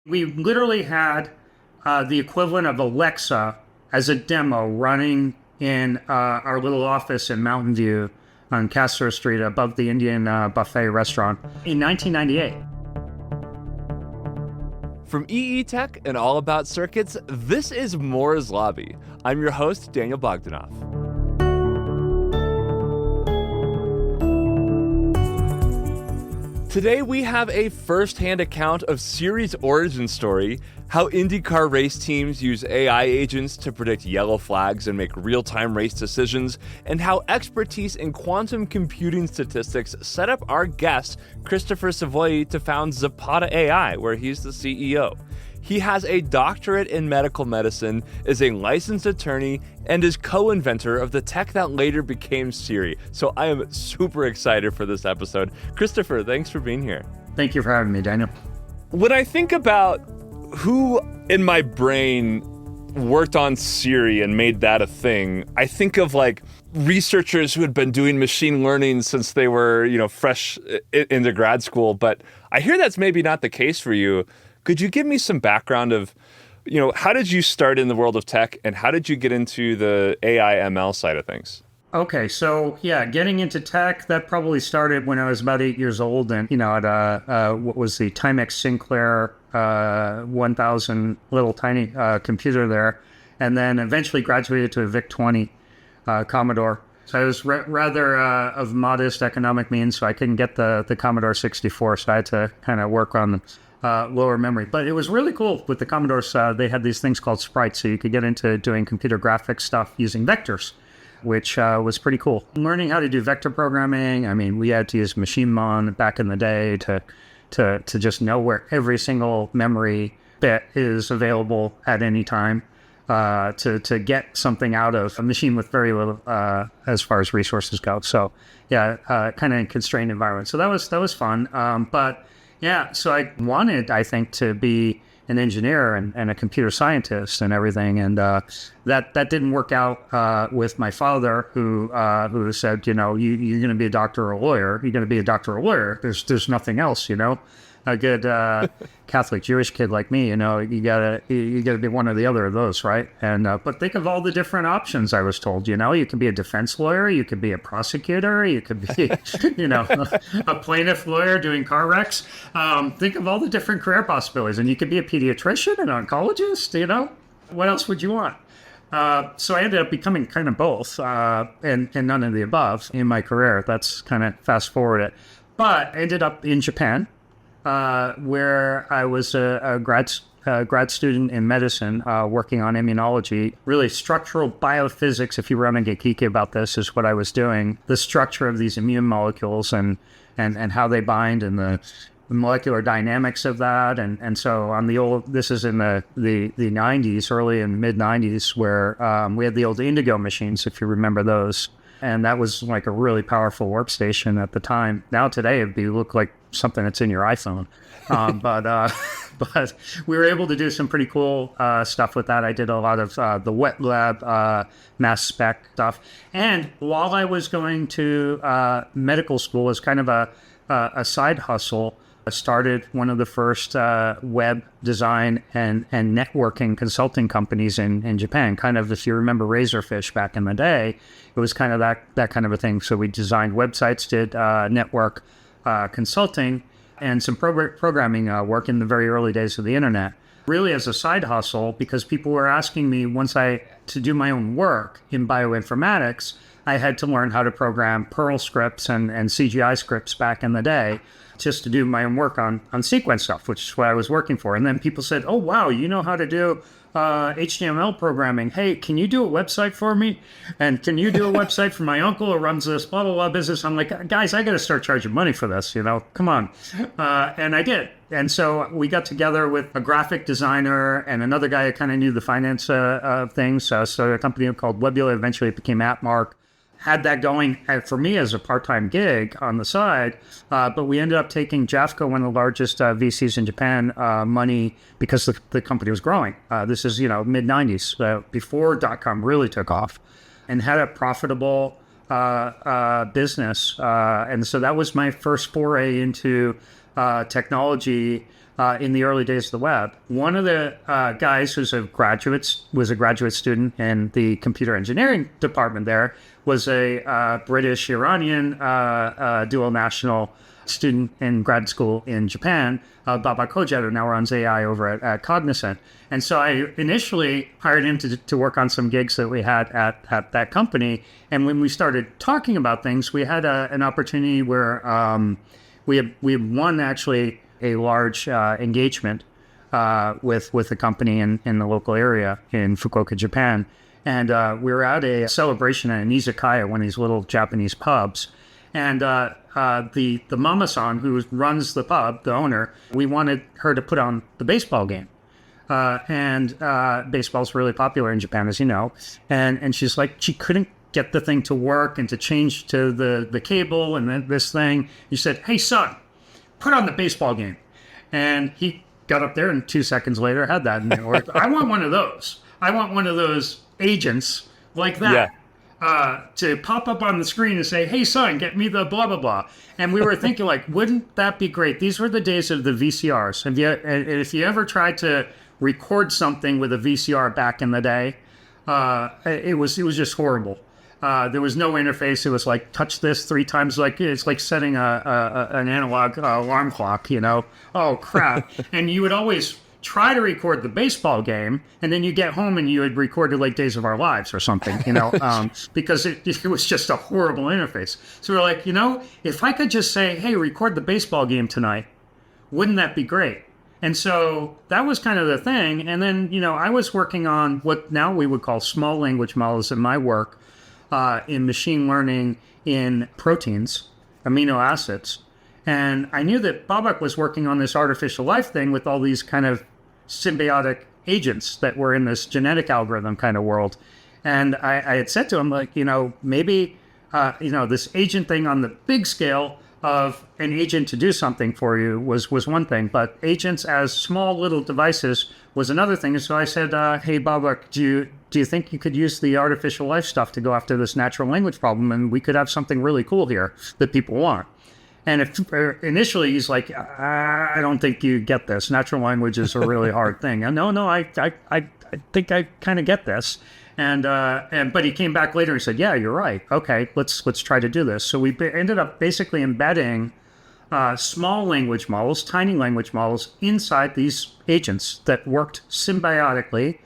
We literally had the equivalent of Alexa as a demo running in our little office in Mountain View on Castro Street above the Indian buffet restaurant in 1998. From EE Tech and All About Circuits, this is Moore's Lobby. I'm your host, Daniel Bogdanoff. Today we have a first-hand account of Siri's origin story, how IndyCar race teams use AI agents to predict yellow flags and make real-time race decisions, and how expertise in quantum computing statistics set up our guest, Christopher Savoie, to found Zapata AI, where he's the CEO. He has a doctorate in medical medicine, is a licensed attorney, and is co-inventor of the tech that later became Siri. So I am super excited for this episode. Christopher, thanks for being here. Thank you for having me, Daniel. When I think about who in my brain worked on Siri and made that a thing, I think of like researchers who had been doing machine learning since they were, fresh into grad school. But I hear that's maybe not the case for you. Could you give me some background of, how did you start in the world of tech and how did you get into the AI ML side of things? Okay, so getting into tech, that probably started when I was about 8 years old and, at what was the Timex Sinclair 1000 little tiny computer there, and then eventually graduated to a VIC-20 Commodore. So I was rather of modest economic means, so I couldn't get the Commodore 64, so I had to kind of work on lower memory. But it was really cool with the Commodores. They had these things called sprites, so you could get into doing computer graphics stuff using vectors, which was pretty cool. Learning how to do vector programming, we had to use MachineMon back in the day to just know where every single memory bit is available at any time to get something out of a machine with very little as far as resources go. So kind of in constrained environment. So that was fun. So I wanted, I think, to be an engineer and a computer scientist and everything. And that didn't work out with my father, who said, you're going to be a doctor or a lawyer. You're going to be a doctor or a lawyer. There's nothing else, A good Catholic Jewish kid like me, you gotta be one or the other of those, right? And but think of all the different options. I was told, you could be a defense lawyer, you could be a prosecutor, you could be, a plaintiff lawyer doing car wrecks. Think of all the different career possibilities, and you could be a pediatrician, an oncologist. What else would you want? So I ended up becoming kind of both, and none of the above in my career. That's kind of fast forward it, but I ended up in Japan. Where I was a grad student in medicine, working on immunology. Really, structural biophysics, if you want to get geeky about this, is what I was doing. The structure of these immune molecules and how they bind and the molecular dynamics of that. And so on this is in the 90s, early and mid 90s, where we had the old Indigo machines, if you remember those. And that was like a really powerful workstation at the time. Now today it'd look like something that's in your iPhone. But we were able to do some pretty cool stuff with that. I did a lot of the wet lab mass spec stuff. And while I was going to medical school as kind of a side hustle, I started one of the first web design and networking consulting companies in Japan. Kind of, if you remember Razorfish back in the day, it was kind of that kind of a thing. So we designed websites, did network consulting, and some programming work in the very early days of the internet. Really as a side hustle, because people were asking me to do my own work in bioinformatics, I had to learn how to program Perl scripts and CGI scripts back in the day, just to do my own work on sequence stuff, which is what I was working for. And then people said, oh, wow, you know how to do HTML programming. Hey, can you do a website for me? And can you do a website for my uncle who runs this blah, blah, blah business? I'm like, guys, I got to start charging money for this, come on. And I did. And so we got together with a graphic designer and another guy who kind of knew the finance of things. So a company called Webula, eventually it became AppMark. Had that going for me as a part-time gig on the side, but we ended up taking Jafco, one of the largest VCs in Japan, money because the company was growing. This is mid-90s, before .com really took off, and had a profitable business. And so that was my first foray into technology in the early days of the web. One of the guys was a graduate student in the computer engineering department there, was a British Iranian dual national student in grad school in Japan, Baba Kojet, who now runs AI over at Cognizant. And so I initially hired him to work on some gigs that we had at that company. And when we started talking about things, we had an opportunity where we had won actually a large engagement with a company in the local area in Fukuoka, Japan. And we were at a celebration at an izakaya, one of these little Japanese pubs. And the mama-san who runs the pub, the owner, we wanted her to put on the baseball game. And baseball's really popular in Japan, as you know. And she's like, she couldn't get the thing to work and to change to the cable and then this thing. He said, "Hey, son, put on the baseball game." And he got up there and 2 seconds later had that. And I want one of those. I want one of those agents like that. Yeah. To pop up on the screen and say, "Hey, son, get me the blah, blah, blah." And we were thinking, like, wouldn't that be great? These were the days of the VCRs. If you ever tried to record something with a VCR back in the day, it was just horrible. There was no interface. It was like, touch this 3 times. Like, it's like setting an analog alarm clock, you know? Oh, crap. And you would always try to record the baseball game, and then you get home and you had recorded like Days of Our Lives or something, you know, because it was just a horrible interface. So we're like, if I could just say, "Hey, record the baseball game tonight," wouldn't that be great? And so that was kind of the thing. And then, I was working on what now we would call small language models in my work, in machine learning in proteins, amino acids. And I knew that Babak was working on this artificial life thing with all these kind of symbiotic agents that were in this genetic algorithm kind of world. And I had said to him, like, maybe, this agent thing on the big scale of an agent to do something for you was one thing, but agents as small little devices was another thing. And so I said, "Hey, Babak, do you think you could use the artificial life stuff to go after this natural language problem, and we could have something really cool here that people want?" And initially he's like, "I don't think you get this. Natural language is a really hard thing." And no, I think I kind of get this. But he came back later and said, "Yeah, you're right. Okay, let's try to do this." So we ended up basically embedding small language models, tiny language models inside these agents that worked symbiotically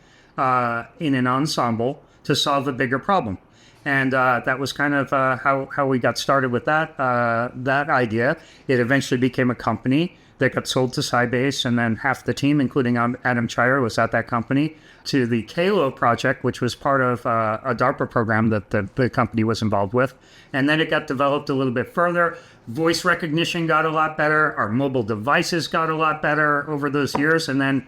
in an ensemble to solve a bigger problem. And that was kind of how we got started with that idea. It eventually became a company that got sold to Sybase, and then half the team, including Adam Chire, was at that company, to the Kalo project, which was part of a DARPA program that the company was involved with. And then it got developed a little bit further. Voice recognition got a lot better. Our mobile devices got a lot better over those years. And then,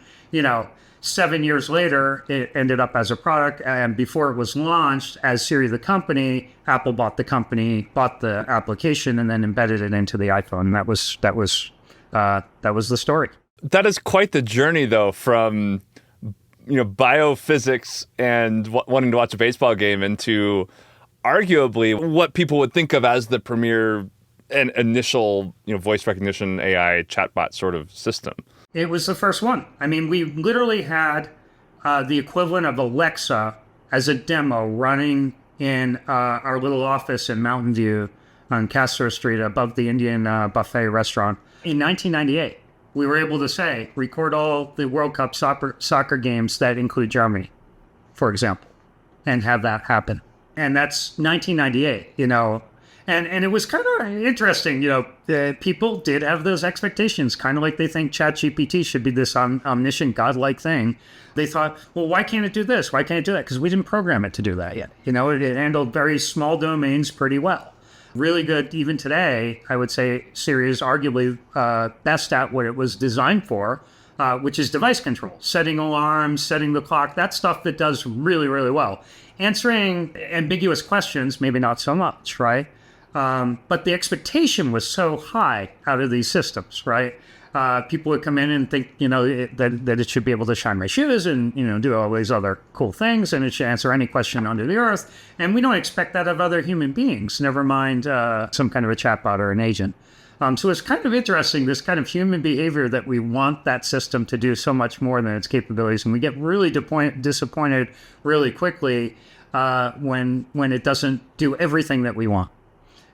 7 years later, it ended up as a product. And before it was launched as Siri the company, Apple bought the company, bought the application, and then embedded it into the iPhone. And that was the story. That is quite the journey, though, from biophysics and wanting to watch a baseball game into arguably what people would think of as the premier and initial voice recognition AI chatbot sort of system. It was the first one. I mean, we literally had the equivalent of Alexa as a demo running in our little office in Mountain View on Castro Street above the Indian buffet restaurant. In 1998, we were able to say, record all the World Cup soccer games that include Germany, for example, and have that happen. And that's 1998, And it was kind of interesting, people did have those expectations, kind of like they think ChatGPT should be this omniscient, godlike thing. They thought, well, why can't it do this? Why can't it do that? Because we didn't program it to do that yet. It handled very small domains pretty well. Really good. Even today, I would say Siri is arguably best at what it was designed for, which is device control, setting alarms, setting the clock, that stuff that does really, really well. Answering ambiguous questions, maybe not so much, right? But the expectation was so high out of these systems, right? People would come in and think, that it should be able to shine my shoes and, do all these other cool things, and it should answer any question under the earth. And we don't expect that of other human beings, never mind some kind of a chatbot or an agent. So it's kind of interesting, this kind of human behavior that we want that system to do so much more than its capabilities. And we get really disappointed really quickly when it doesn't do everything that we want.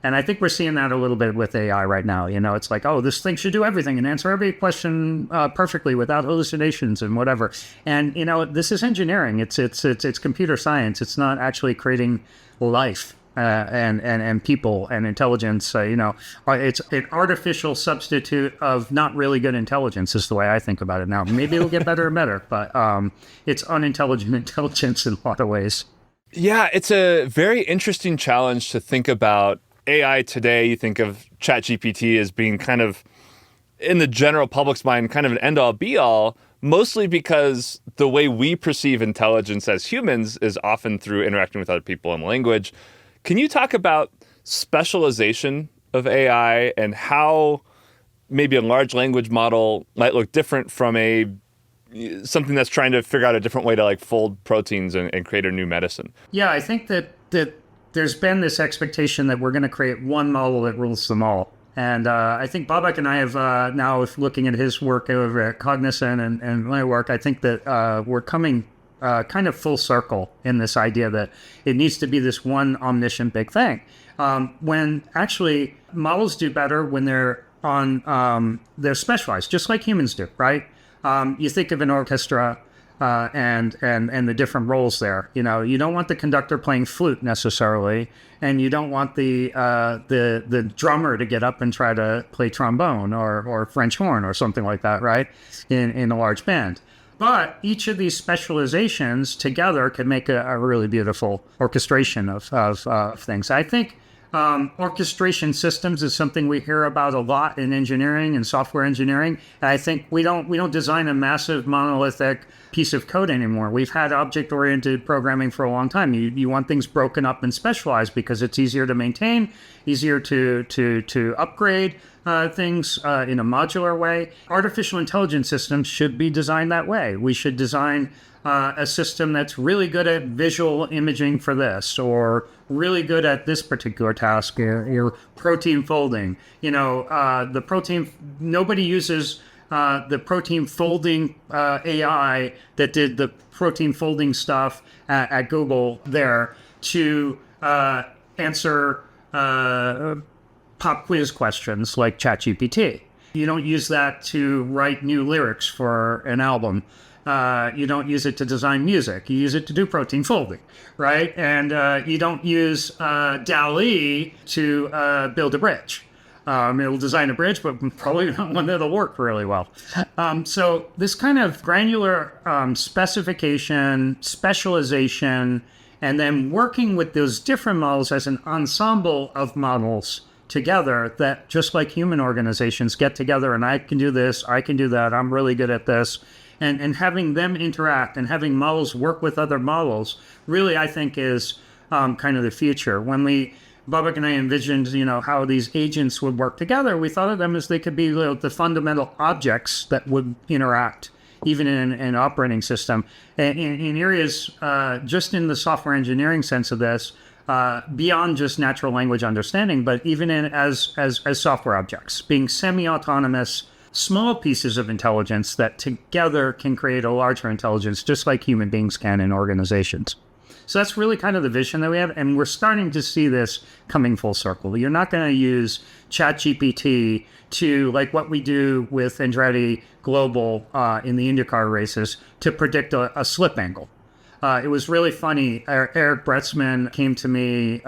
And I think we're seeing that a little bit with AI right now. It's like, oh, this thing should do everything and answer every question perfectly without hallucinations and whatever. And this is engineering. It's computer science. It's not actually creating life and people and intelligence. It's an artificial substitute of not really good intelligence. Is the way I think about it now. Maybe it'll get better and better, but it's unintelligent intelligence in a lot of ways. Yeah, it's a very interesting challenge to think about. AI today, you think of ChatGPT as being kind of, in the general public's mind, kind of an end-all be-all, mostly because the way we perceive intelligence as humans is often through interacting with other people in language. Can you talk about specialization of AI and how maybe a large language model might look different from something that's trying to figure out a different way to fold proteins and create a new medicine? Yeah, I think that there's been this expectation that we're going to create one model that rules them all. And I think Babak and I have now, if looking at his work over at Cognizant and my work, I think that we're coming kind of full circle in this idea that it needs to be this one omniscient big thing. When actually models do better when they're they're specialized, just like humans do, right? You think of an orchestra, and the different roles there. You don't want the conductor playing flute necessarily, and you don't want the drummer to get up and try to play trombone or French horn or something like that, right? In a large band. But each of these specializations together can make a really beautiful orchestration of things. I think orchestration systems is something we hear about a lot in engineering and software engineering. And I think we don't design a massive monolithic piece of code anymore. We've had object-oriented programming for a long time. You want things broken up and specialized because it's easier to maintain, easier to upgrade things in a modular way. Artificial intelligence systems should be designed that way. We should design a system that's really good at visual imaging for this, or really good at this particular task, your protein folding. The protein, nobody uses the protein folding AI that did the protein folding stuff at Google there to answer pop quiz questions like ChatGPT. You don't use that to write new lyrics for an album. You don't use it to design music. You use it to do protein folding, right? And you don't use DALL-E to build a bridge. It'll design a bridge, but probably not one that'll work really well. So this kind of granular specification, specialization, and then working with those different models as an ensemble of models together that, just like human organizations, get together and I can do this, I can do that, I'm really good at this. And having them interact and having models work with other models really, I think, is kind of the future. When Babak and I envisioned, how these agents would work together, we thought of them as they could be the fundamental objects that would interact, even in an operating system. In areas, just in the software engineering sense of this, beyond just natural language understanding, but even as software objects, being semi-autonomous, small pieces of intelligence that together can create a larger intelligence, just like human beings can in organizations. So that's really kind of the vision that we have, and we're starting to see this coming full circle. You're not going to use ChatGPT to, like what we do with Andretti Global in the IndyCar races, to predict a slip angle. It was really funny. Eric Bretzman came to me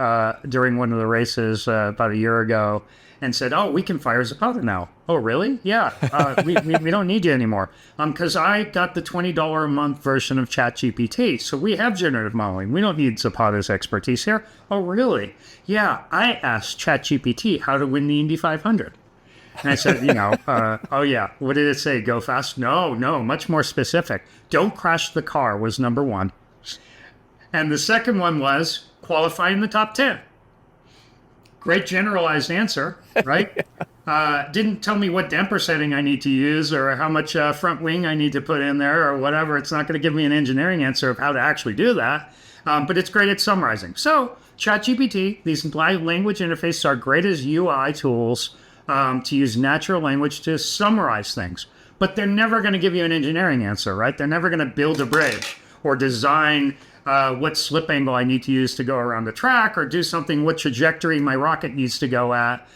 during one of the races about a year ago and said, "Oh, we can fire Zapata now." "Oh, really?" "Yeah, we don't need you anymore." Because I got the $20 a month version of ChatGPT, so we have generative modeling. We don't need Zapata's expertise here. "Oh, really?" "Yeah, I asked ChatGPT how to win the Indy 500. And I said, "Oh yeah, what did it say? Go fast?" No, much more specific. Don't crash the car was number one. And the second one was qualify in the top 10. Great generalized answer, right? Didn't tell me what damper setting I need to use or how much front wing I need to put in there or whatever. It's not going to give me an engineering answer of how to actually do that. But it's great at summarizing. So ChatGPT, these language interfaces are great as UI tools to use natural language to summarize things. But they're never going to give you an engineering answer, right? They're never going to build a bridge or design what slip angle I need to use to go around the track, or do something, what trajectory my rocket needs to go at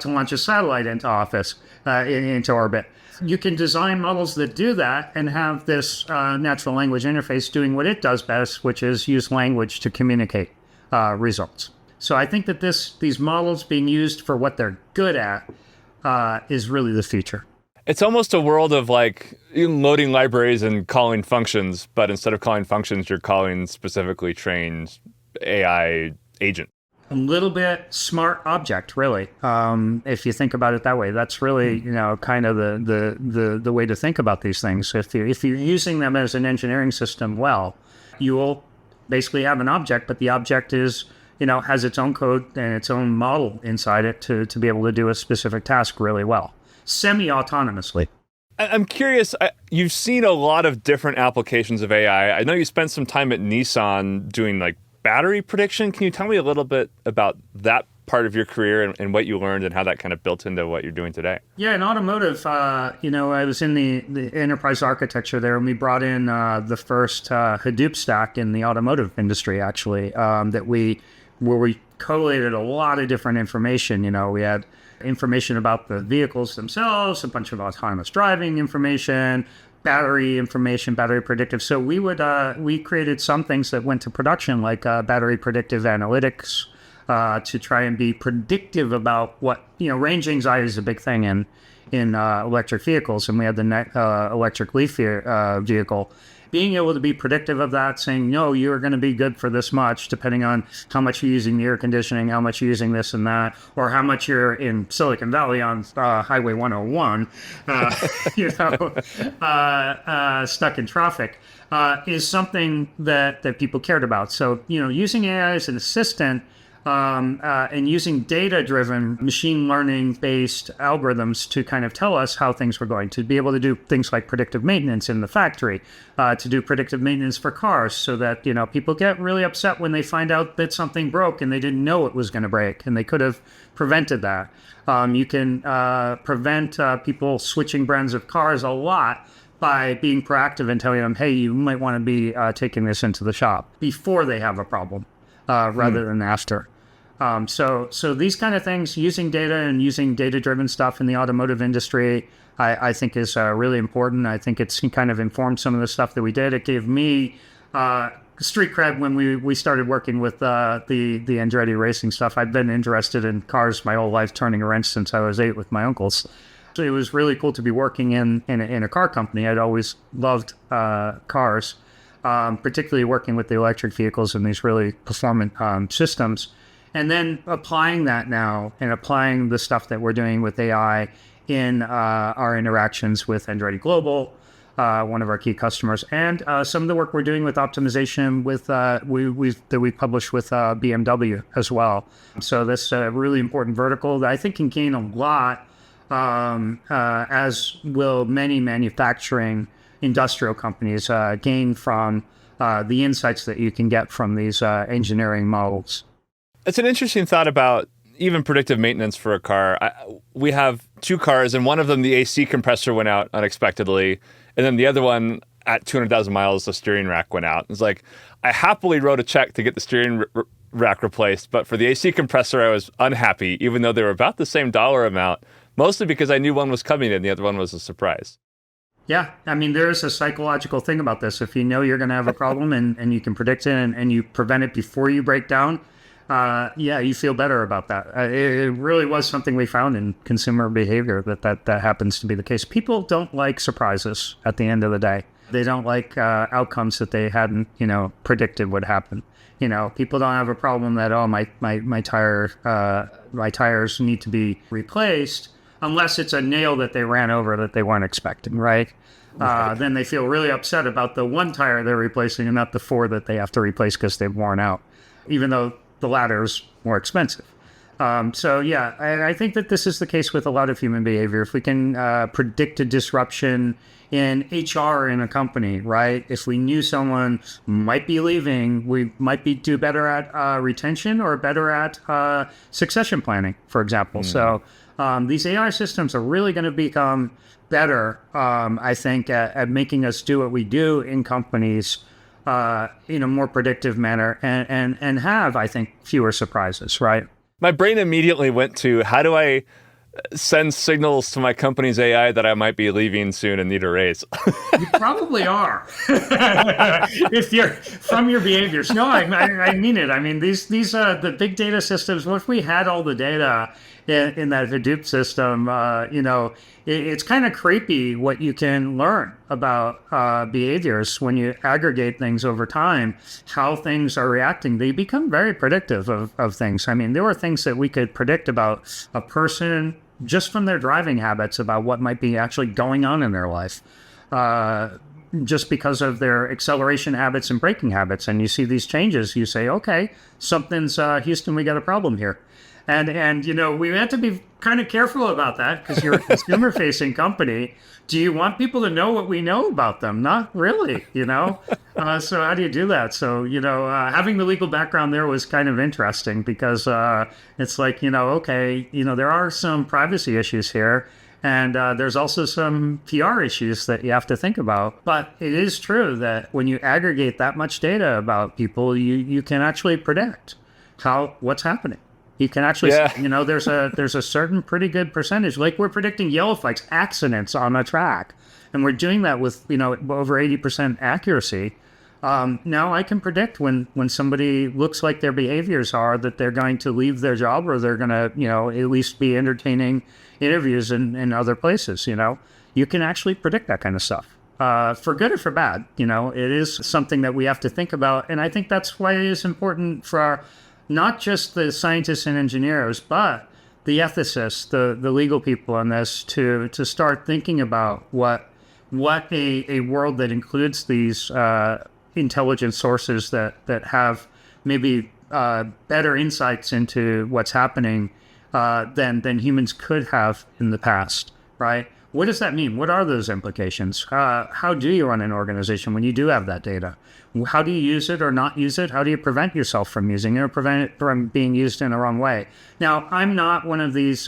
to launch a satellite into orbit. You can design models that do that and have this natural language interface doing what it does best, which is use language to communicate results. So I think that these models being used for what they're good at is really the future. It's almost a world of like loading libraries and calling functions, but instead of calling functions, you're calling specifically trained AI agent. A little bit smart object, really. If you think about it that way, that's really, kind of the way to think about these things. If you're using them as an engineering system, well, you will basically have an object, but the object is, has its own code and its own model inside it to be able to do a specific task really well, semi-autonomously. I'm curious, you've seen a lot of different applications of AI. I know you spent some time at Nissan doing like battery prediction. Can you tell me a little bit about that part of your career and what you learned and how that kind of built into what you're doing today? Yeah, in automotive, I was in the enterprise architecture there, and we brought in the first Hadoop stack in the automotive industry, actually, where we collated a lot of different information. We had information about the vehicles themselves, a bunch of autonomous driving information, battery information, battery predictive. So we created some things that went to production, like battery predictive analytics, to try and be predictive about what, range anxiety is a big thing in electric vehicles. And we had the electric Leaf vehicle. Being able to be predictive of that, saying, no, you're going to be good for this much, depending on how much you're using the air conditioning, how much you're using this and that, or how much you're in Silicon Valley on Highway 101, stuck in traffic, is something that people cared about. So, using AI as an assistant, and using data-driven, machine learning-based algorithms to kind of tell us how things were going, to be able to do things like predictive maintenance in the factory, to do predictive maintenance for cars, so that, people get really upset when they find out that something broke and they didn't know it was going to break, and they could have prevented that. You can prevent people switching brands of cars a lot by being proactive and telling them, hey, you might want to be taking this into the shop before they have a problem. Rather than after. So these kind of things, using data and using data-driven stuff in the automotive industry, I think is really important. I think it's kind of informed some of the stuff that we did. It gave me street cred when we started working with the Andretti racing stuff. I've been interested in cars my whole life, turning a wrench since I was 8 with my uncles. So it was really cool to be working in a car company. I'd always loved cars. Particularly working with the electric vehicles and these really performant systems. And then applying that now and applying the stuff that we're doing with AI in our interactions with Andretti Global, one of our key customers, and some of the work we're doing with optimization with that we published with BMW as well. So that's a really important vertical that I think can gain a lot, as will many manufacturing industrial companies gain from the insights that you can get from these engineering models. It's an interesting thought about even predictive maintenance for a car. We have 2 cars, and one of them, the AC compressor went out unexpectedly, and then the other one, at 200,000 miles, the steering rack went out. It's like, I happily wrote a check to get the steering rack replaced, but for the AC compressor, I was unhappy, even though they were about the same dollar amount, mostly because I knew one was coming and the other one was a surprise. Yeah, I mean, there's a psychological thing about this. If you know you're going to have a problem and you can predict it and you prevent it before you break down, you feel better about that. It really was something we found in consumer behavior that happens to be the case. People don't like surprises at the end of the day. They don't like outcomes that they hadn't, predicted would happen. People don't have a problem that, my tires need to be replaced, unless it's a nail that they ran over that they weren't expecting, right? Then they feel really upset about the one tire they're replacing and not the 4 that they have to replace because they've worn out, even though the latter's more expensive. I think that this is the case with a lot of human behavior. If we can predict a disruption in HR in a company, right? If we knew someone might be leaving, we might do better at retention or better at succession planning, for example. So These AI systems are really going to become better, I think, at making us do what we do in companies in a more predictive manner and have, I think, fewer surprises, right? My brain immediately went to, how do I send signals to my company's AI that I might be leaving soon and need a raise? You probably are, if you're from your behaviors. No, I mean it. I mean these the big data systems. What if we had all the data in that Hadoop system? It's kind of creepy what you can learn about behaviors when you aggregate things over time, how things are reacting. They become very predictive of things. I mean, there were things that we could predict about a person just from their driving habits, about what might be actually going on in their life, just because of their acceleration habits and braking habits. And you see these changes, you say, okay, something's Houston, we got a problem here. And we have to be kind of careful about that, because you're a consumer facing company. Do you want people to know what we know about them? Not really, So how do you do that? So, having the legal background there was kind of interesting, because it's like, okay, there are some privacy issues here. And there's also some PR issues that you have to think about. But it is true that when you aggregate that much data about people, you can actually predict what's happening. You can actually, there's a certain pretty good percentage. Like, we're predicting yellow flags, accidents on a track, and we're doing that with over 80% accuracy. Now I can predict when somebody looks like their behaviors are that they're going to leave their job, or they're going to at least be entertaining interviews in other places. You can actually predict that kind of stuff. For good or for bad, it is something that we have to think about, and I think that's why it is important for not just the scientists and engineers, but the ethicists, the legal people on this, to start thinking about what a world that includes these intelligent sources that have maybe better insights into what's happening than humans could have in the past, right? What does that mean? What are those implications? How do you run an organization when you do have that data? How do you use it or not use it? How do you prevent yourself from using it or prevent it from being used in the wrong way? Now, I'm not one of these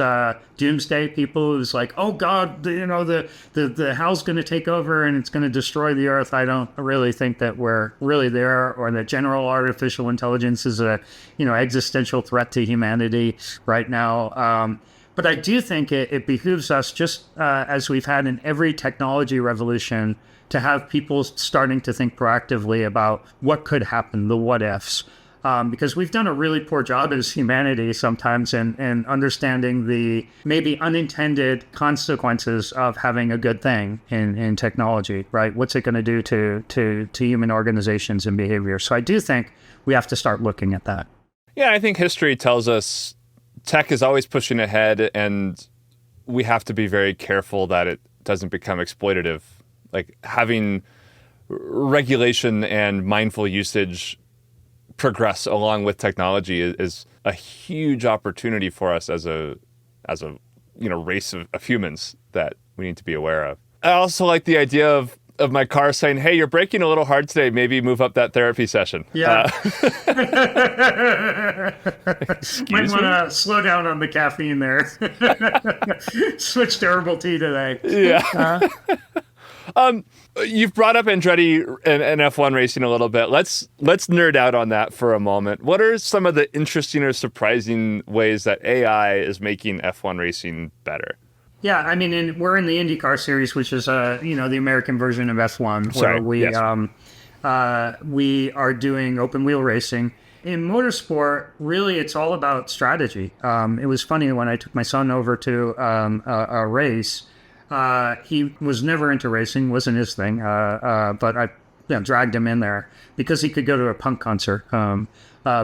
doomsday people who's like, oh God, the hell's going to take over and it's going to destroy the earth. I don't really think that we're really there, or that general artificial intelligence is a existential threat to humanity right now. But I do think it behooves us, just as we've had in every technology revolution, to have people starting to think proactively about what could happen, the what ifs. Because we've done a really poor job as humanity sometimes in understanding the maybe unintended consequences of having a good thing in technology, right? What's it going to do to human organizations and behavior? So I do think we have to start looking at that. Yeah, I think history tells us tech is always pushing ahead, and we have to be very careful that it doesn't become exploitative. Like, having regulation and mindful usage progress along with technology is a huge opportunity for us as a race of humans that we need to be aware of. I also like the idea of my car saying, hey, you're braking a little hard today. Maybe move up that therapy session. Yeah. Might want to slow down on the caffeine there. Switch to herbal tea today. Yeah. You've brought up Andretti and F1 racing a little bit. Let's nerd out on that for a moment. What are some of the interesting or surprising ways that AI is making F1 racing better? Yeah, I mean, we're in the IndyCar series, which is the American version of F1, where we are doing open wheel racing. In motorsport, really, it's all about strategy. It was funny when I took my son over to a race. He was never into racing, wasn't his thing, but I dragged him in there because he could go to a punk concert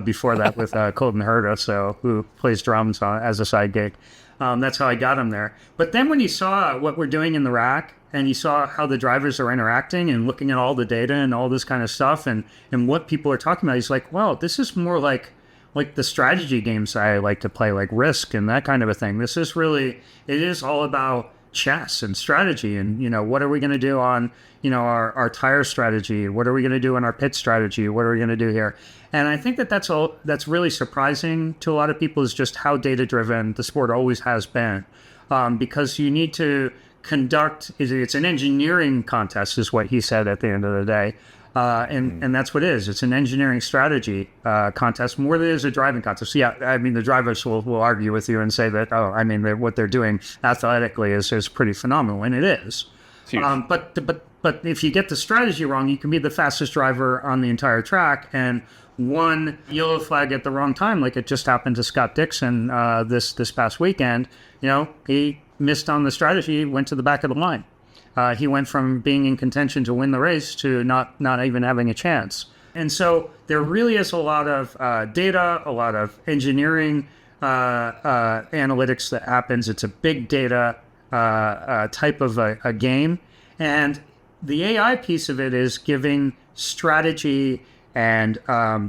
before that with Colton Herta, who plays drums as a side gig. That's how I got him there. But then when he saw what we're doing in the rack, and he saw how the drivers are interacting and looking at all the data and all this kind of stuff and what people are talking about, he's like, wow, this is more like the strategy games I like to play, like Risk and that kind of a thing. This is really, it is all about chess and strategy, and what are we going to do on our tire strategy, what are we going to do on our pit strategy, what are we going to do here. And I think that's really surprising to a lot of people, is just how data driven the sport always has been, because you need to conduct, it's an engineering contest is what he said at the end of the day. And that's what it is. It's an engineering strategy contest more than it is a driving contest. Yeah, I mean, the drivers will argue with you and say that, what they're doing athletically is pretty phenomenal, and it is. But if you get the strategy wrong, you can be the fastest driver on the entire track, and one yellow flag at the wrong time, like it just happened to Scott Dixon this past weekend. He missed on the strategy, went to the back of the line. He went from being in contention to win the race to not even having a chance. And so there really is a lot of data, a lot of engineering analytics that happens. It's a big data type of a game. And the AI piece of it is giving strategy and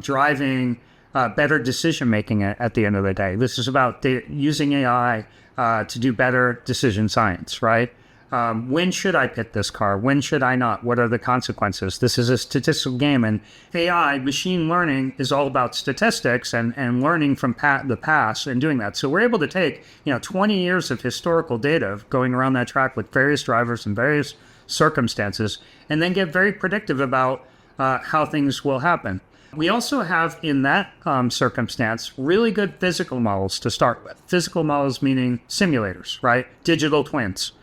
driving better decision making at the end of the day. This is about using AI to do better decision science, right? When should I pit this car? When should I not? What are the consequences? This is a statistical game, and AI, machine learning, is all about statistics and learning from the past and doing that. So we're able to take 20 years of historical data going around that track with various drivers and various circumstances, and then get very predictive about how things will happen. We also have, in that circumstance, really good physical models to start with. Physical models meaning simulators, right? Digital twins.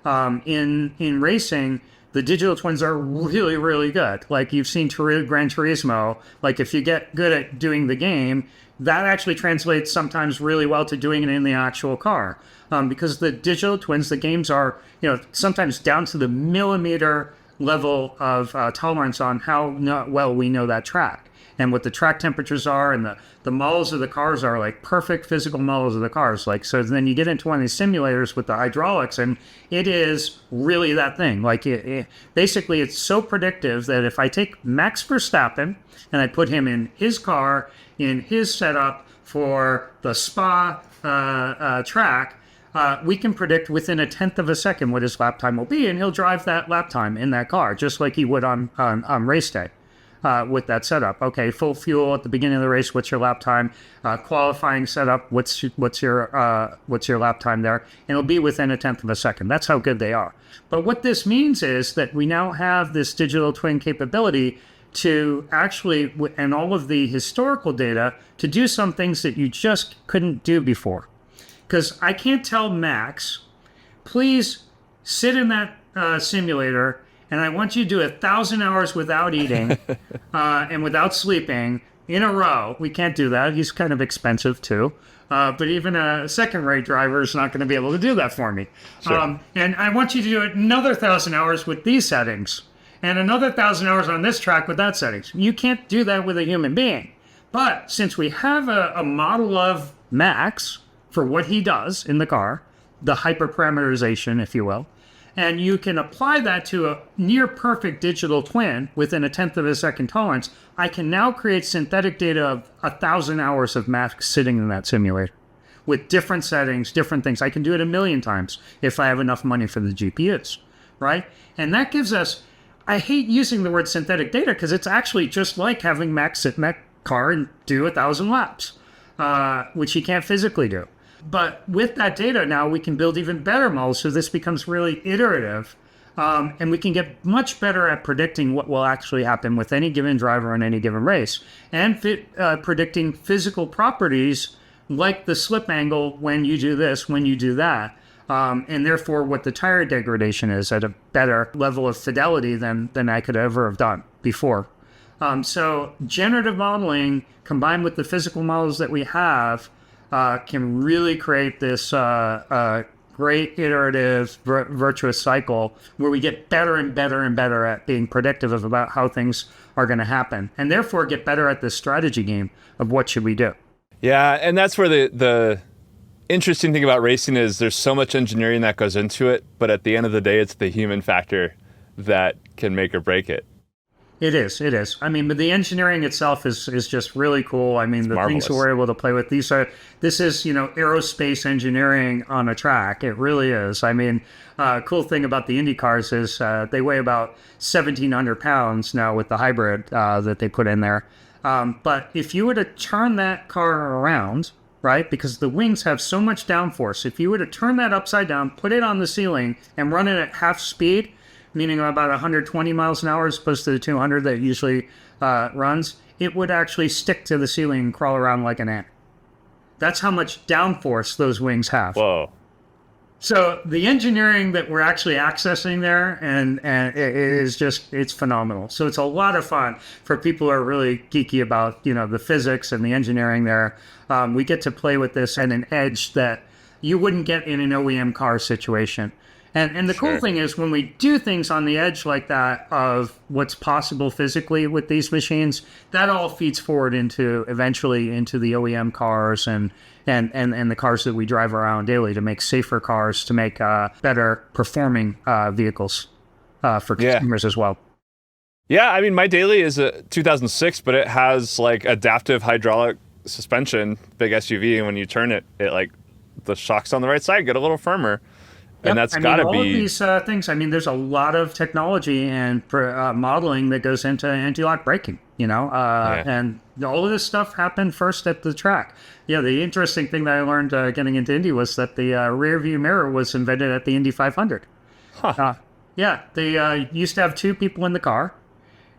In racing, the digital twins are really, really good. Like you've seen Gran Turismo, like if you get good at doing the game, that actually translates sometimes really well to doing it in the actual car. Because the digital twins, the games are, sometimes down to the millimeter level of tolerance on how well we know that track and what the track temperatures are, and the models of the cars are like perfect physical models of the cars. Like, so then you get into one of these simulators with the hydraulics, and it is really that thing. Like basically it's so predictive that if I take Max Verstappen and I put him in his car, in his setup for the Spa track, we can predict within 1/10 of a second what his lap time will be, and he'll drive that lap time in that car, just like he would on race day. With that setup. Okay, full fuel at the beginning of the race, what's your lap time? Qualifying setup, what's your lap time there? And it'll be within 1/10 of a second. That's how good they are. But what this means is that we now have this digital twin capability to actually, and all of the historical data, to do some things that you just couldn't do before. Because I can't tell Max, please sit in that simulator, and I want you to do 1,000 hours without eating and without sleeping in a row. We can't do that. He's kind of expensive too. But even a second-rate driver is not going to be able to do that for me. Sure. And I want you to do another 1,000 hours with these settings and another 1,000 hours on this track with that settings. You can't do that with a human being. But since we have a model of Max for what he does in the car, the hyperparameterization, if you will, and you can apply that to a near perfect digital twin within 1/10 of a second tolerance, I can now create synthetic data of 1,000 hours of Max sitting in that simulator with different settings, different things. I can do it 1,000,000 times if I have enough money for the GPUs, right? And that gives us, I hate using the word synthetic data because it's actually just like having Max sit in that car and do 1,000 laps, which he can't physically do. But with that data now, we can build even better models, so this becomes really iterative, and we can get much better at predicting what will actually happen with any given driver on any given race, and predicting physical properties like the slip angle when you do this, when you do that, and therefore what the tire degradation is at a better level of fidelity than I could ever have done before. So generative modeling combined with the physical models that we have can really create this great iterative virtuous cycle where we get better and better and better at being predictive about how things are going to happen, and therefore get better at this strategy game of what should we do. Yeah, and that's where the interesting thing about racing is there's so much engineering that goes into it, but at the end of the day, it's the human factor that can make or break it. It is. It is. I mean, but the engineering itself is just really cool. I mean, the things that Marvelous. we're able to play with, this is, aerospace engineering on a track. It really is. I mean, cool thing about the Indy cars is they weigh about 1,700 pounds now with the hybrid that they put in there. But if you were to turn that car around, right, because the wings have so much downforce, if you were to turn that upside down, put it on the ceiling, and run it at half speed, meaning about 120 miles an hour as opposed to the 200 that it usually runs, it would actually stick to the ceiling and crawl around like an ant. That's how much downforce those wings have. Whoa. So the engineering that we're actually accessing there, and it is just, it's phenomenal. So it's a lot of fun for people who are really geeky about, the physics and the engineering there. We get to play with this at an edge that you wouldn't get in an OEM car situation. And the cool thing is when we do things on the edge like that of what's possible physically with these machines, that all feeds forward eventually into the OEM cars and the cars that we drive around daily to make safer cars, to make better performing vehicles for consumers as well. Yeah, I mean, my daily is a 2006, but it has like adaptive hydraulic suspension, big SUV, and when you turn it, the shocks on the right side get a little firmer. And that's got to be... all of these things, I mean, there's a lot of technology and modeling that goes into anti-lock braking, and all of this stuff happened first at the track. Yeah, the interesting thing that I learned getting into Indy was that the Rearview Mirror was invented at the Indy 500. Huh. They used to have two people in the car,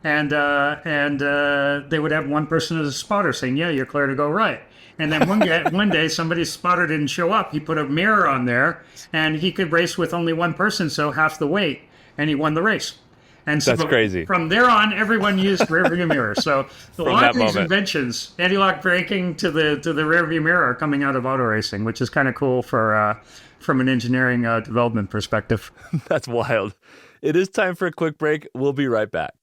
and they would have one person as a spotter saying, yeah, you're clear to go right. And then one day somebody's spotter didn't show up. He put a mirror on there, and he could race with only one person, so half the weight, and he won the race. And so that's crazy. From there on, everyone used rearview mirrors. So a lot of these inventions, anti-lock braking to the rearview mirror, are coming out of auto racing, which is kind of cool from an engineering development perspective. That's wild. It is time for a quick break. We'll be right back.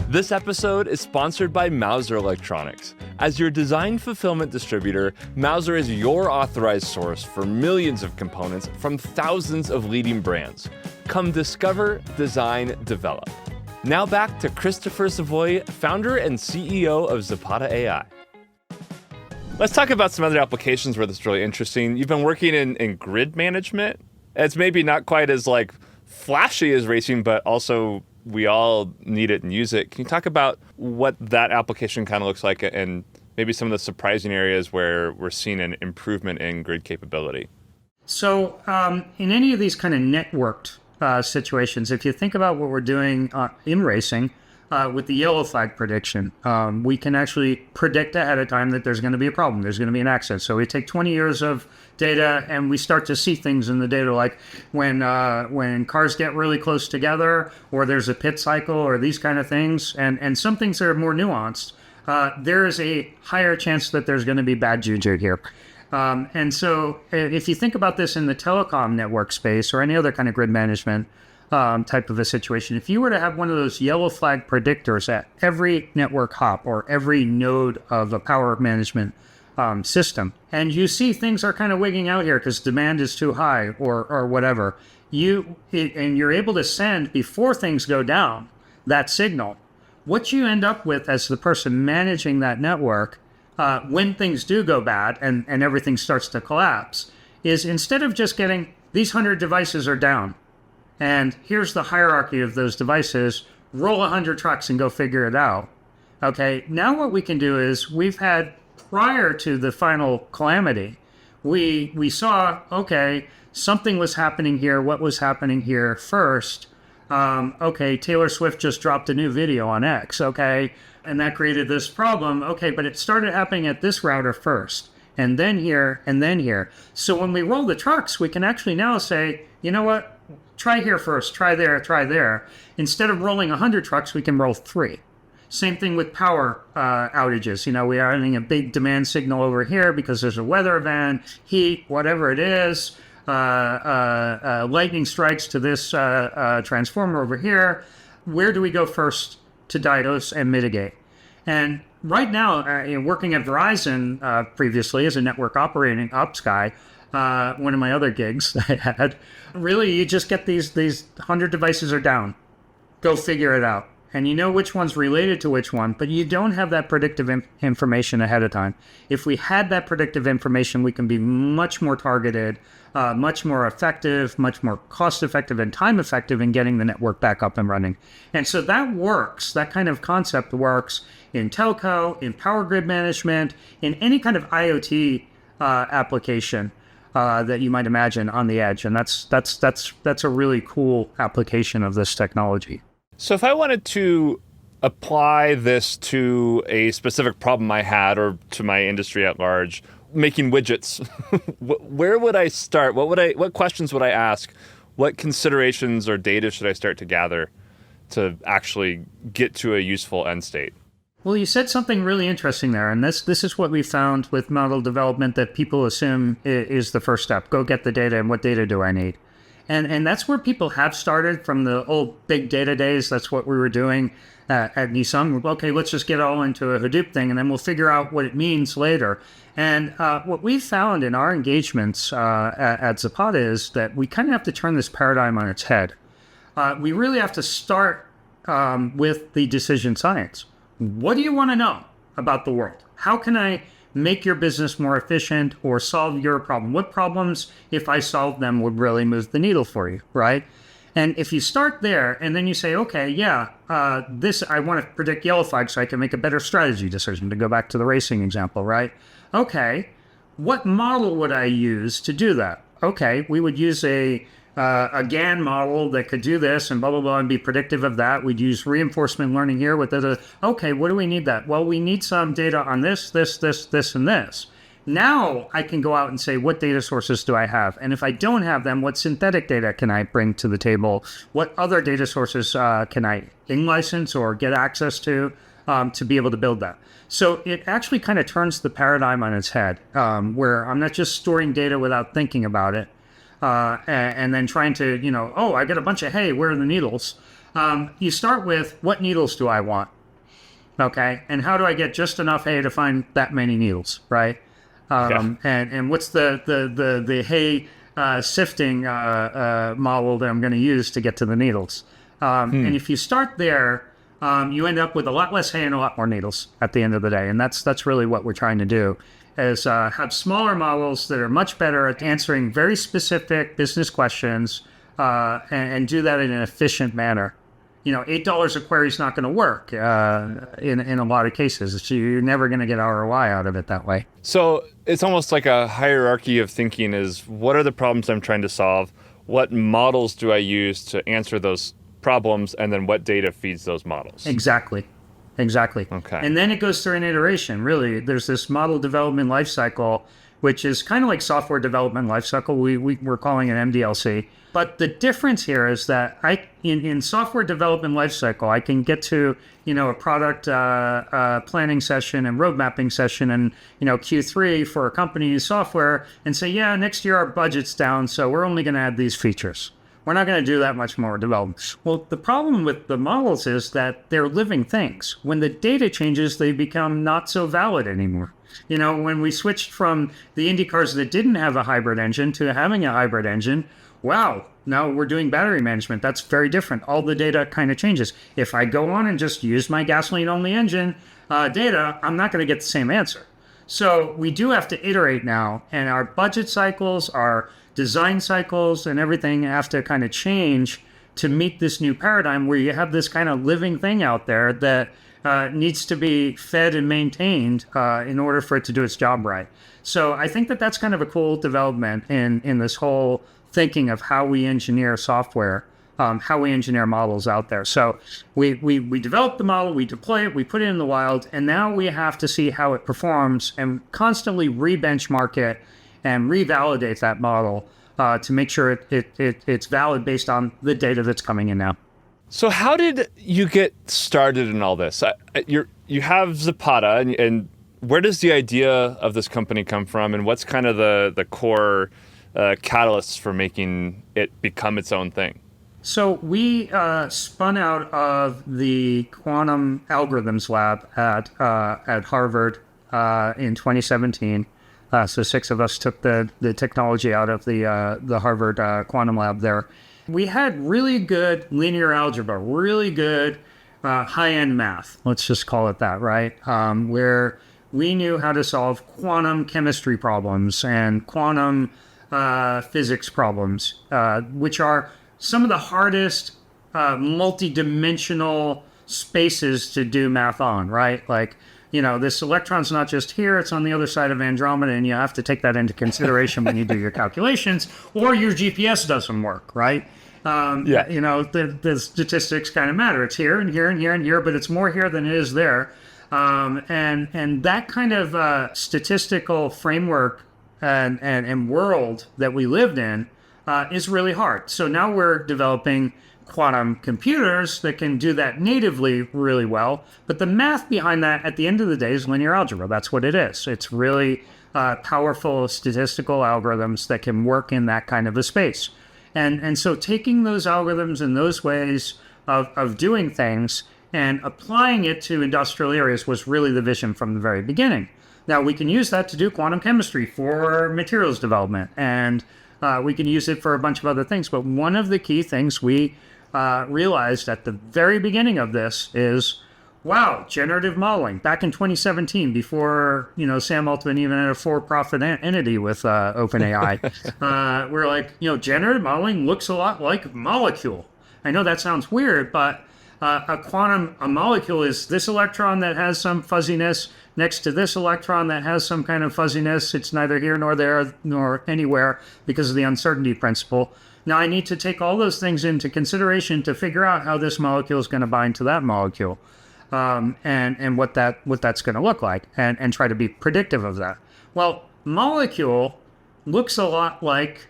This episode is sponsored by Mouser Electronics. As your design fulfillment distributor, Mouser is your authorized source for millions of components from thousands of leading brands. Come discover, design, develop. Now back to Christopher Savoie, founder and CEO of Zapata AI. Let's talk about some other applications where this is really interesting. You've been working in grid management. It's maybe not quite as flashy as racing, but also we all need it and use it. Can you talk about what that application kind of looks like and maybe some of the surprising areas where we're seeing an improvement in grid capability? So in any of these kind of networked situations, if you think about what we're doing in racing with the yellow flag prediction, we can actually predict ahead of time that there's going to be a problem. There's going to be an accident. So we take 20 years of data and we start to see things in the data, like when cars get really close together, or there's a pit cycle, or these kind of things. And some things that are more nuanced, there is a higher chance that there's going to be bad juju here. And so if you think about this in the telecom network space or any other kind of grid management type of a situation, if you were to have one of those yellow flag predictors at every network hop or every node of a power management system, and you see things are kind of wigging out here because demand is too high or whatever, and you're able to send before things go down that signal, what you end up with as the person managing that network when things do go bad and everything starts to collapse is, instead of just getting these 100 devices are down and here's the hierarchy of those devices, roll 100 trucks and go figure it out. Okay, now what we can do is, we've had, prior to the final calamity, we saw, okay, something was happening here. What was happening here first? Okay, Taylor Swift just dropped a new video on X, okay, and that created this problem. Okay, but it started happening at this router first, and then here, and then here. So when we roll the trucks, we can actually now say, you know what? Try here first, try there, try there. Instead of rolling 100 trucks, we can roll 3. Same thing with power outages. We are having a big demand signal over here because there's a weather event, heat, whatever it is. Lightning strikes to this transformer over here. Where do we go first to diagnose and mitigate? And right now, working at Verizon previously as a network operating ops guy, one of my other gigs I had. Really, you just get these 100 devices are down. Go figure it out. And you know which one's related to which one, but you don't have that predictive information ahead of time. If we had that predictive information, we can be much more targeted, much more effective, much more cost effective and time effective in getting the network back up and running. And so that works. That kind of concept works in telco, in power grid management, in any kind of IoT application that you might imagine on the edge. And that's a really cool application of this technology. So if I wanted to apply this to a specific problem I had or to my industry at large, making widgets, where would I start? What questions would I ask? What considerations or data should I start to gather to actually get to a useful end state? Well, you said something really interesting there, and this is what we found with model development that people assume is the first step. Go get the data, and what data do I need? And that's where people have started from the old big data days. That's what we were doing at Nissan. Okay, let's just get all into a Hadoop thing, and then we'll figure out what it means later. And what we found in our engagements at Zapata is that we kind of have to turn this paradigm on its head. We really have to start with the decision science. What do you want to know about the world? How can I make your business more efficient or solve your problem? What problems, if I solve them, would really move the needle for you, right? And if you start there and then you say, okay, this, I want to predict yellow flags so I can make a better strategy decision, to go back to the racing example, right? Okay, what model would I use to do that? Okay, we would use a GAN model that could do this and blah, blah, blah, and be predictive of that. We'd use reinforcement learning here with the, okay, what do we need that? Well, we need some data on this, and this. Now I can go out and say, what data sources do I have? And if I don't have them, what synthetic data can I bring to the table? What other data sources can I in-license or get access to be able to build that? So it actually kind of turns the paradigm on its head, where I'm not just storing data without thinking about it. And then trying to, I got a bunch of hay, where are the needles? You start with, what needles do I want? Okay, and how do I get just enough hay to find that many needles, right? And what's the hay sifting model that I'm going to use to get to the needles? And if you start there, you end up with a lot less hay and a lot more needles at the end of the day. And that's really what we're trying to do. Is have smaller models that are much better at answering very specific business questions and do that in an efficient manner. $8 a query is not going to work in a lot of cases. So you're never going to get ROI out of it that way. So it's almost like a hierarchy of thinking is, what are the problems I'm trying to solve? What models do I use to answer those problems? And then what data feeds those models? Exactly. Okay. And then it goes through an iteration. Really, there's this model development lifecycle, which is kind of like software development lifecycle. We're calling it MDLC. But the difference here is that in software development lifecycle, I can get to a product planning session and road mapping session and Q3 for a company's software and say, next year our budget's down, so we're only going to add these features. We're not going to do that much more development. Well, the problem with the models is that they're living things. When the data changes, they become not so valid anymore. When we switched from the Indy cars that didn't have a hybrid engine to having a hybrid engine, wow, now we're doing battery management. That's very different. All the data kind of changes. If I go on and just use my gasoline-only engine data, I'm not going to get the same answer. So we do have to iterate now, and our budget cycles, our design cycles, and everything have to kind of change to meet this new paradigm where you have this kind of living thing out there that needs to be fed and maintained in order for it to do its job right. So I think that's kind of a cool development in this whole thinking of how we engineer software, how we engineer models out there. So we develop the model, we deploy it, we put it in the wild, and now we have to see how it performs and constantly re-benchmark it and revalidate that model to make sure it's valid based on the data that's coming in now. So how did you get started in all this? You have Zapata, and where does the idea of this company come from, and what's kind of the core catalysts for making it become its own thing? So we spun out of the quantum algorithms lab at Harvard in 2017. So 6 of us took the technology out of the Harvard quantum lab there. We had really good linear algebra, really good high-end math, let's just call it that, right? Where we knew how to solve quantum chemistry problems and quantum physics problems, which are some of the hardest multi-dimensional spaces to do math on, right? Like, this electron's not just here, it's on the other side of Andromeda, and you have to take that into consideration when you do your calculations, or your GPS doesn't work, right? The statistics kind of matter. It's here and here and here and here, but it's more here than it is there. And that kind of statistical framework and world that we lived in is really hard. So now we're developing quantum computers that can do that natively really well. But the math behind that, at the end of the day, is linear algebra. That's what it is. It's really powerful statistical algorithms that can work in that kind of a space. And so taking those algorithms and those ways of doing things and applying it to industrial areas was really the vision from the very beginning. Now, we can use that to do quantum chemistry for materials development, and we can use it for a bunch of other things. But one of the key things we realized at the very beginning of this is, wow, generative modeling. Back in 2017, before Sam Altman even had a for-profit entity with OpenAI, we're like, generative modeling looks a lot like molecule. I know that sounds weird, but a molecule is this electron that has some fuzziness next to this electron that has some kind of fuzziness. It's neither here nor there nor anywhere because of the uncertainty principle. Now I need to take all those things into consideration to figure out how this molecule is going to bind to that molecule, and what that's going to look like, and try to be predictive of that. Well, molecule looks a lot like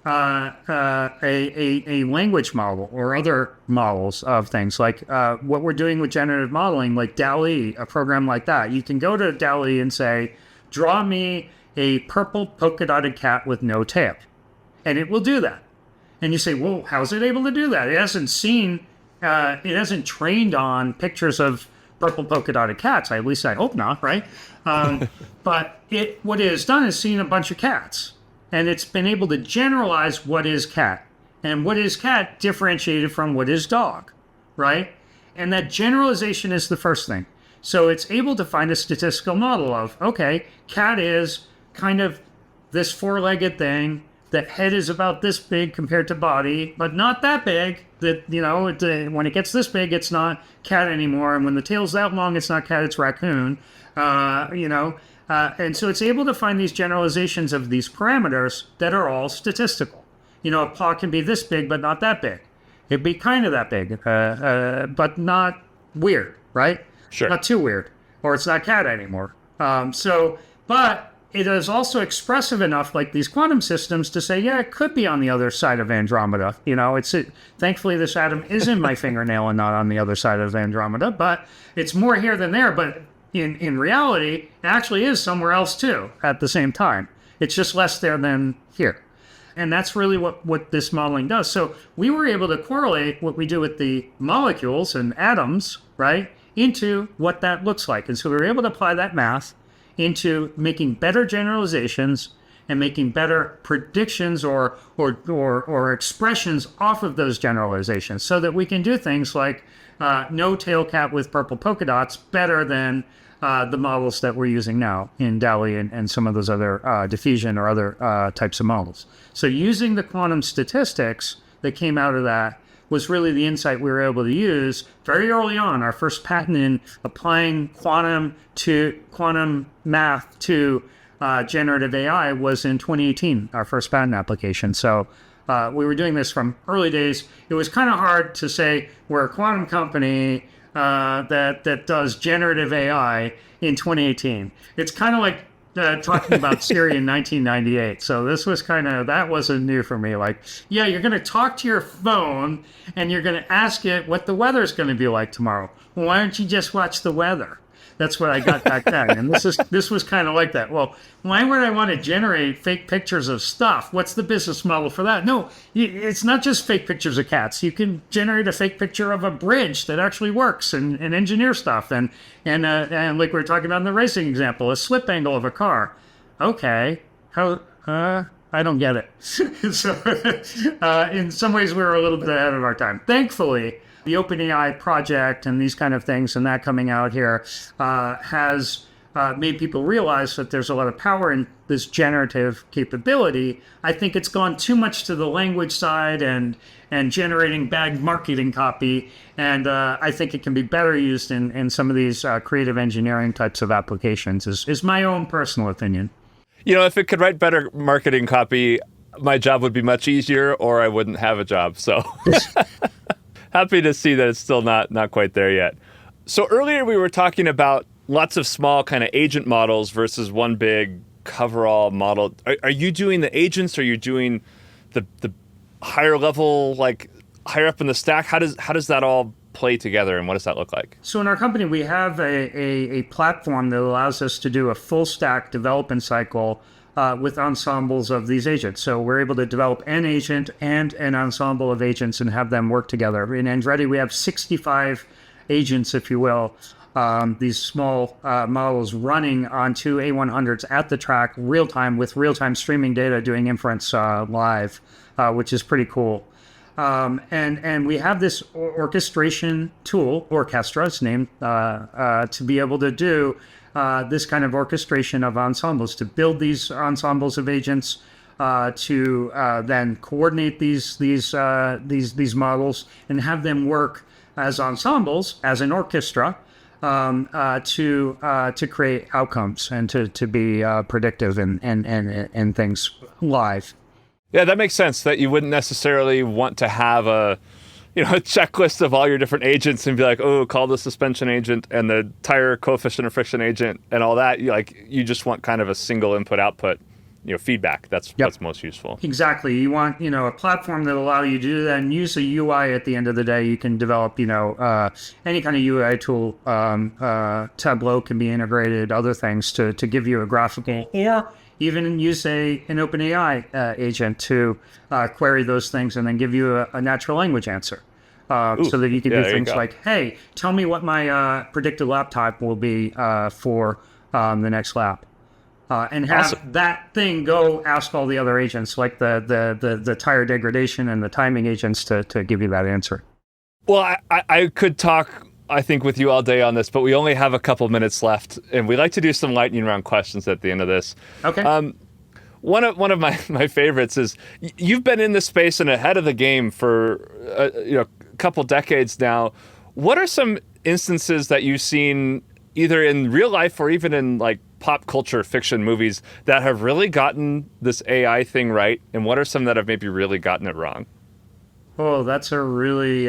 a language model or other models of things, like what we're doing with generative modeling, like DALL-E, a program like that. You can go to DALL-E and say, draw me a purple polka dotted cat with no tail, and it will do that. And you say, well, how's it able to do that? It hasn't trained on pictures of purple polka dotted cats. At least I hope not, right? But what it has done is seen a bunch of cats. And it's been able to generalize what is cat. And what is cat differentiated from what is dog, right? And that generalization is the first thing. So it's able to find a statistical model of, okay, cat is kind of this four-legged thing. The head is about this big compared to body, but not that big. That when it gets this big, it's not cat anymore. And when the tail's that long, it's not cat, it's raccoon. And so it's able to find these generalizations of these parameters that are all statistical. A paw can be this big, but not that big. It'd be kind of that big, but not weird, right? Sure. Not too weird, or it's not cat anymore. But it is also expressive enough, like these quantum systems, to say, yeah, it could be on the other side of Andromeda. Thankfully, this atom is in my fingernail and not on the other side of Andromeda, but it's more here than there. But in reality, it actually is somewhere else too at the same time. It's just less there than here. And that's really what this modeling does. So we were able to correlate what we do with the molecules and atoms, right, into what that looks like. And so we were able to apply that math into making better generalizations and making better predictions or expressions off of those generalizations, so that we can do things like no tail cat with purple polka dots better than the models that we're using now in DALL-E and some of those other diffusion or other types of models. So using the quantum statistics that came out of that was really the insight we were able to use very early on. Our first patent in applying quantum math to generative AI was in 2018, our first patent application. So we were doing this from early days. It was kind of hard to say we're a quantum company that does generative AI in 2018. It's kind of like talking about Siri in 1998. So that wasn't new for me. Like, yeah, you're going to talk to your phone and you're going to ask it what the weather's going to be like tomorrow. Well, why don't you just watch the weather? That's what I got back then. And this was kind of like that. Well, why would I want to generate fake pictures of stuff? What's the business model for that? No, it's not just fake pictures of cats. You can generate a fake picture of a bridge that actually works and engineer stuff. And like we were talking about in the racing example, a slip angle of a car. okay, how, I don't get it. So, in some ways, we were a little bit ahead of our time. Thankfully, the OpenAI project and these kind of things and that coming out here has made people realize that there's a lot of power in this generative capability. I think it's gone too much to the language side and generating bad marketing copy. And I think it can be better used in some of these creative engineering types of applications, is my own personal opinion. If it could write better marketing copy, my job would be much easier, or I wouldn't have a job. So happy to see that it's still not quite there yet. So earlier we were talking about lots of small kind of agent models versus one big coverall model. Are you doing the agents? Or are you doing the higher level, like higher up in the stack? How does that all play together, and what does that look like? So in our company, we have a platform that allows us to do a full stack development cycle with ensembles of these agents. So we're able to develop an agent and an ensemble of agents and have them work together. In Andretti, we have 65 agents, if you will, these small models running onto A100s at the track real-time with real-time streaming data doing inference live, which is pretty cool. And we have this orchestration tool, orchestra, it's named, to be able to do this kind of orchestration of ensembles, to build these ensembles of agents, to then coordinate these models and have them work as ensembles, as an orchestra, to create outcomes and to be predictive and things live. Yeah, that makes sense, that you wouldn't necessarily want to have a checklist of all your different agents and be like, oh, call the suspension agent and the tire coefficient of friction agent and all that. You just want kind of a single input output, feedback. That's what's most useful. Exactly. You want, a platform that allow you to do that and use a UI at the end of the day. You can develop, any kind of UI tool. Tableau can be integrated, other things to give you a graphical, or even use an OpenAI agent to query those things and then give you a natural language answer. So that you can do things like, hey, tell me what my predicted lap time will be for the next lap. And have that thing go ask all the other agents, like the tire degradation and the timing agents to give you that answer. Well, I could talk, I think, with you all day on this, but we only have a couple minutes left, and we like to do some lightning round questions at the end of this. Okay. One of my favorites is, you've been in this space and ahead of the game for a couple decades now. What are some instances that you've seen either in real life or even in like pop culture fiction movies that have really gotten this AI thing right, and what are some that have maybe really gotten it wrong? Oh, that's a really,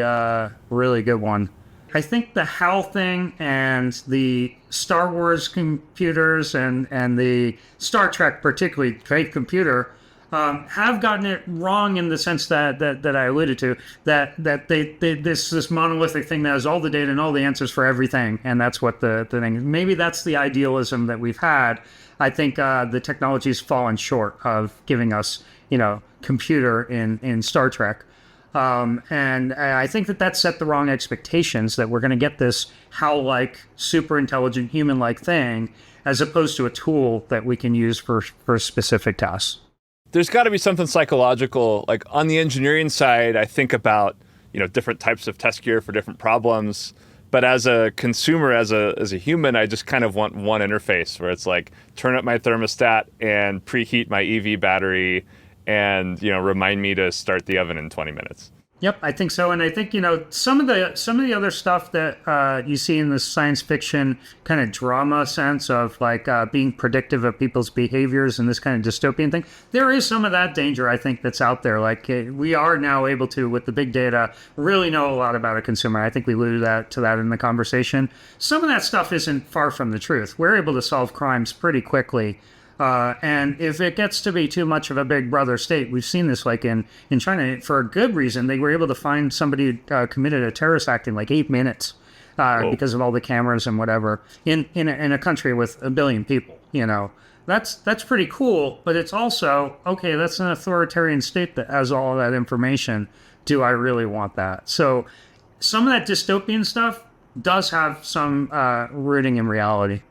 really good one. I think the HAL thing and the Star Wars computers and the Star Trek, particularly great computer, have gotten it wrong in the sense that I alluded to, that they this monolithic thing that has all the data and all the answers for everything, and that's what the thing is. Maybe that's the idealism that we've had. I think the technology's fallen short of giving us, computer in Star Trek. And I think that set the wrong expectations, that we're going to get this HAL-like, super intelligent, human-like thing, as opposed to a tool that we can use for specific tasks. There's got to be something psychological. Like on the engineering side, I think about, different types of test gear for different problems. But as a consumer, as a human, I just kind of want one interface where it's like, turn up my thermostat and preheat my EV battery and, remind me to start the oven in 20 minutes. Yep, I think so. And I think, some of the other stuff that you see in the science fiction kind of drama sense of like being predictive of people's behaviors and this kind of dystopian thing, there is some of that danger, I think, that's out there. Like we are now able to, with the big data, really know a lot about a consumer. I think we alluded to that in the conversation. Some of that stuff isn't far from the truth. We're able to solve crimes pretty quickly. And if it gets to be too much of a big brother state, we've seen this like in China, for a good reason. They were able to find somebody who committed a terrorist act in like 8 minutes because of all the cameras and whatever in a country with 1 billion people. That's pretty cool, but it's also, okay, that's an authoritarian state that has all of that information. Do I really want that? So some of that dystopian stuff does have some rooting in reality.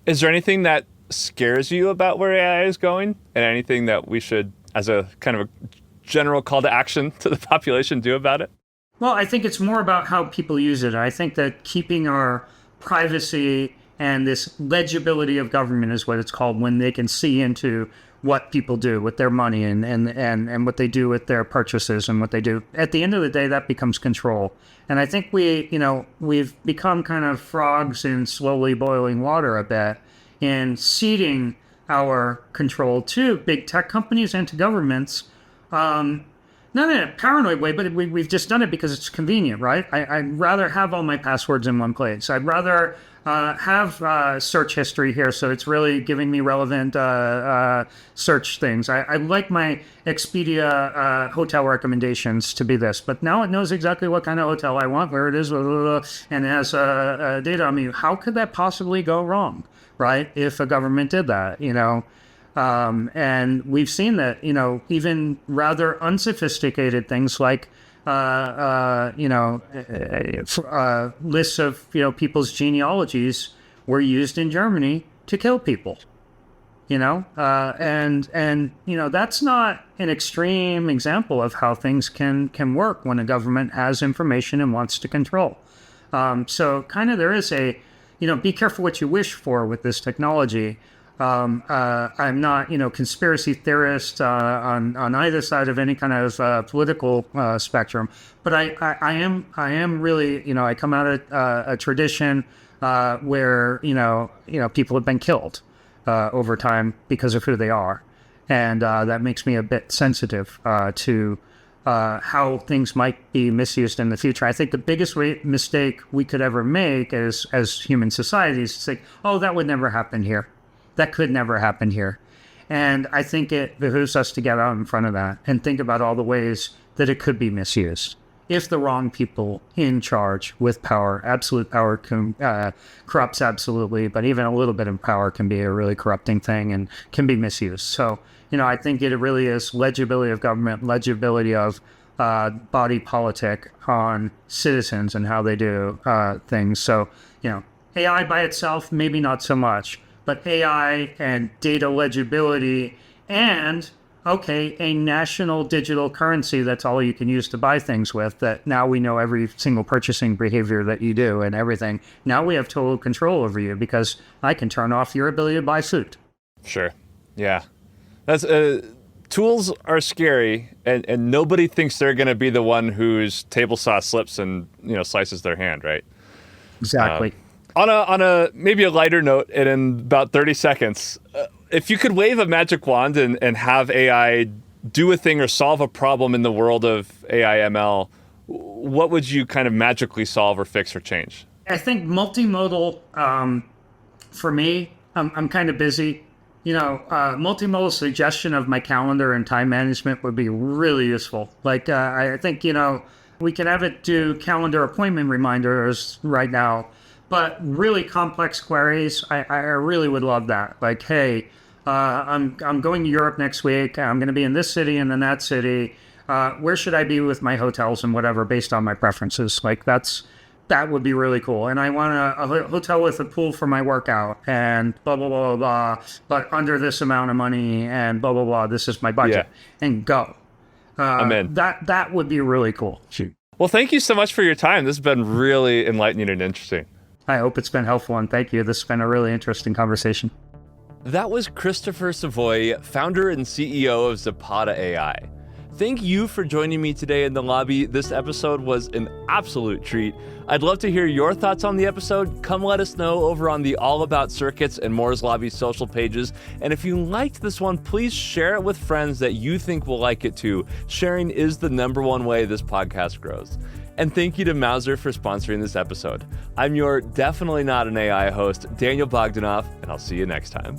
Is there anything that scares you about where AI is going, and anything that we should, as a kind of a general call to action to the population, do about it? Well, I think it's more about how people use it. I think that keeping our privacy and this legibility of government is what it's called, when they can see into what people do with their money and what they do with their purchases and what they do. At the end of the day, that becomes control. And I think we've become kind of frogs in slowly boiling water a bit in ceding our control to big tech companies and to governments. Not in a paranoid way, but we've just done it because it's convenient, right? I'd rather have all my passwords in one place. I'd rather have search history here, so it's really giving me relevant search things. I like my Expedia hotel recommendations to be this, but now it knows exactly what kind of hotel I want, where it is, and it has data on me. How could that possibly go wrong, right? If a government did that, and we've seen that, even rather unsophisticated things like, lists of, people's genealogies were used in Germany to kill people, and that's not an extreme example of how things can work when a government has information and wants to control. So kind of there is a, be careful what you wish for with this technology. I'm not, conspiracy theorist on either side of any kind of political spectrum, but I am really, I come out of a tradition where people have been killed over time because of who they are, and that makes me a bit sensitive to how things might be misused in the future. I think the biggest mistake we could ever make as human societies is to say, oh, that would never happen here. That could never happen here. And I think it behooves us to get out in front of that and think about all the ways that it could be misused. If the wrong people in charge with power, absolute power corrupts absolutely, but even a little bit of power can be a really corrupting thing and can be misused. So, I think it really is legibility of government, legibility of body politic on citizens and how they do things. So, AI by itself, maybe not so much. But AI and data legibility and, a national digital currency that's all you can use to buy things with, that now we know every single purchasing behavior that you do and everything. Now we have total control over you because I can turn off your ability to buy food. Sure. Yeah. That's tools are scary, and nobody thinks they're going to be the one whose table saw slips and, slices their hand, right? Exactly. On a maybe a lighter note, and in about 30 seconds, if you could wave a magic wand and have AI do a thing or solve a problem in the world of AI ML, what would you kind of magically solve or fix or change? I think multimodal, for me, I'm kind of busy. Multimodal suggestion of my calendar and time management would be really useful. Like, I think, we can have it do calendar appointment reminders right now. But really complex queries, I really would love that. Like, hey, I'm going to Europe next week. I'm going to be in this city and then that city. Where should I be with my hotels and whatever based on my preferences? Like, that would be really cool. And I want a hotel with a pool for my workout and blah, blah, blah, blah, but under this amount of money and blah, blah, blah. This is my budget. Yeah. And go. I'm in. That would be really cool. Shoot. Well, thank you so much for your time. This has been really enlightening and interesting. I hope it's been helpful, and thank you. This has been a really interesting conversation. That was Christopher Savoie, founder and CEO of Zapata AI. Thank you for joining me today in the lobby. This episode was an absolute treat. I'd love to hear your thoughts on the episode. Come let us know over on the All About Circuits and Moore's Lobby social pages. And if you liked this one, please share it with friends that you think will like it too. Sharing is the #1 way this podcast grows. And thank you to Mouser for sponsoring this episode. I'm your definitely not an AI host, Daniel Bogdanoff, and I'll see you next time.